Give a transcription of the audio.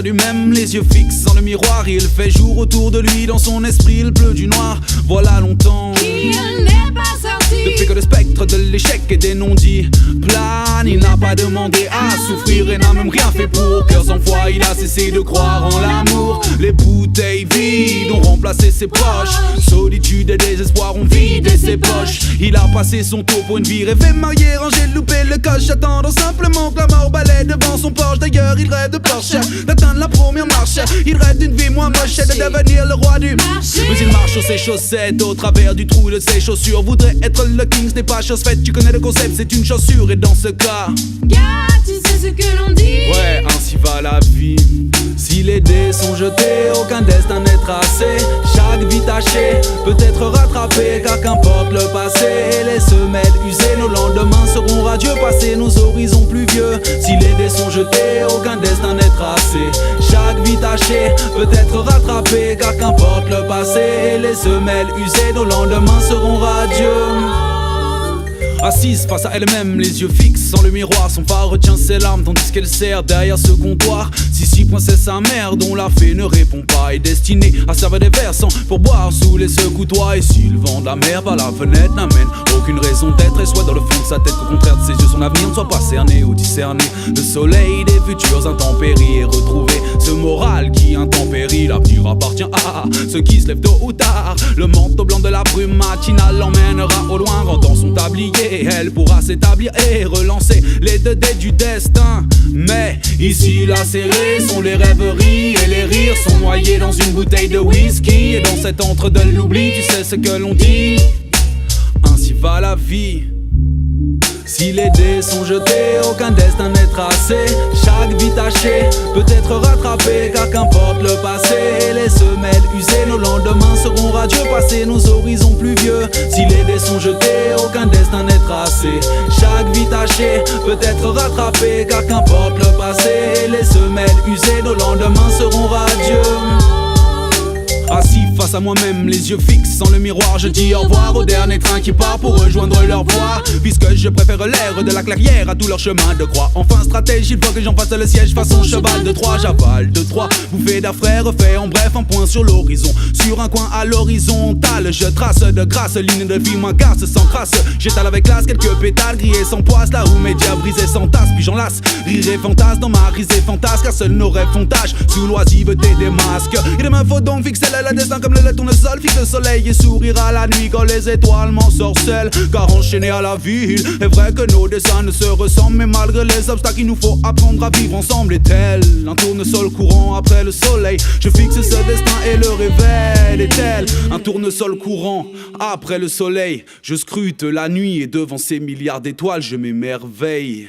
à lui-même, les yeux fixes dans le miroir. Il fait jour autour de lui, dans son esprit il pleut du noir. Voilà longtemps qu'il n'est pas sorti. depuis que le spectre de l'échec et des non-dits plane. Il n'a pas demandé à souffrir et n'a même rien fait pour. Cœur sans foi, il a cessé de croire en l'amour. Les bouteilles vides ont remplacé ses poches. Solitude et désespoir ont vidé ses poches. Il a passé son tour pour une vie rêvée, marié, rangé, loupé le coche, attendant simplement que la mort balaie devant son Porsche. D'ailleurs il rêve de Porsche, d'atteindre la première marche. Il rêve d'une vie moins moche et de devenir le roi du marché. Mais il marche sur ses chaussettes au travers du trou de ses chaussures. Voudrait être le king, ce n'est pas chose faite. Tu connais le concept, c'est une chaussure. Et dans ce cas, gars, tu sais ce que l'on dit. ouais, ainsi va la vie. Si les dés sont jetés, aucun destin n'est tracé. Chaque vie tachée peut être rattrapée, car qu'importe le passé. Les semelles usées, nos lendemains seront radieux. Passer nos horizons pluvieux. Si les dés sont jetés, aucun destin n'est tracé. Chaque vie tachée peut être rattrapée, car qu'importe le passé. Les semelles usées, nos lendemains seront radieux. Assise face à elle-même, les yeux fixes dans le miroir. Son phare retient ses larmes tandis qu'elle sert derrière ce comptoir. Si point c'est sa mère dont la fée ne répond pas, est destinée à servir des versants pour boire sous les secoutoirs. Et si le vent de la mer par la fenêtre n'amène aucune raison d'être, et soit dans le fond de sa tête qu'au contraire de ses yeux son avenir ne soit pas cerné ou discerné. Le soleil des futures intempéries et retrouver ce moral qui intempérie. L'avenir appartient à ceux qui se lèvent tôt ou tard. Le manteau blanc de la brume matinale l'emmènera au loin, rendant son tablier. Et elle pourra s'établir et relancer les deux dés du destin. Mais ici la serrée sont les rêveries et les rires sont noyés dans une bouteille de whisky. Et dans cet entre de l'oubli, tu sais ce que l'on dit, ainsi va la vie. Si les dés sont jetés, aucun destin n'est tracé. Chaque vie tachée peut être rattrapée, car qu'importe le passé. Les semelles usées, nos lendemains seront radieux. Passer nos horizons pluvieux. Si les dés sont jetés, aucun destin n'est tracé. Chaque vie tachée peut être rattrapée, car qu'importe le passé. Les semelles usées, nos lendemains seront radieux. Assis face à moi-même, les yeux fixes dans le miroir, je dis au revoir au dernier train qui part pour rejoindre leur voie. Puisque je préfère l'air de la clairière à tout leur chemin de croix. Enfin stratège, il faut que j'en fasse le siège façon cheval de Troie. J'avale de Troie, bouffée d'affaires refait en bref un point sur l'horizon. Sur un coin à l'horizontale, je trace de grâce ligne de vie, moins garce sans trace. J'étale avec classe quelques pétales grillés sans poisse, là où mes diables brisés s'entassent. Puis j'enlace, rire et fantasme dans ma risée fantasque, car seuls nos rêves font tâche sous l'oisiveté des masques. Il me faut donc fixer la destin comme le tournesol fixe le soleil et sourire à la nuit quand les étoiles m'ensorcellent. Car enchaîné à la ville, est vrai que nos dessins ne se ressemblent, mais malgré les obstacles il nous faut apprendre à vivre ensemble. Et tel un tournesol courant après le soleil, je fixe ce destin et le révèle. Et tel un tournesol courant après le soleil, je scrute la nuit et devant ces milliards d'étoiles je m'émerveille.